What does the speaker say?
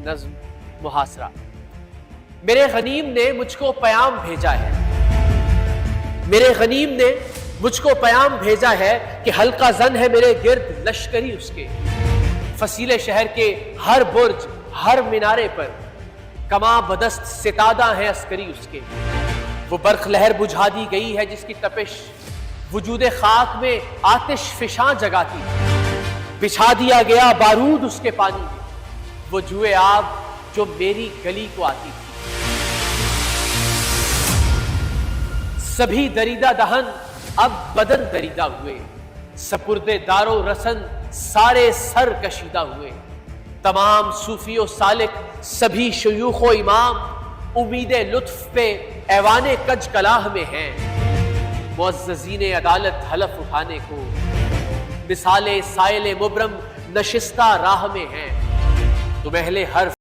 نظم محاصرہ۔ میرے غنیم نے مجھ کو پیام بھیجا ہے، میرے غنیم نے مجھ کو پیام بھیجا ہے کہ حلقہ زن ہے میرے گرد لشکری اس کے، فصیل شہر کے ہر برج ہر مینارے پر کماں بدست ستادہ ہیں عسکری اس کے۔ وہ برق لہر بجھا دی گئی ہے جس کی تپش وجود خاک میں آتش فشاں جگاتی، بچھا دیا گیا بارود اس کے پانی میں، وہ جوئے آب جو میری گلی کو آتی تھی۔ سبھی دریدہ دہن اب بدن دریدہ ہوئے، سپرد دار و رسن سارے سر کشیدہ ہوئے، تمام صوفی و سالک سبھی شیوخ و امام امید لطف پہ ایوان کج کلاہ میں ہیں، معززین عدالت حلف اٹھانے کو مثال سائل مبرم نشستہ راہ میں ہیں، تم اہل حرف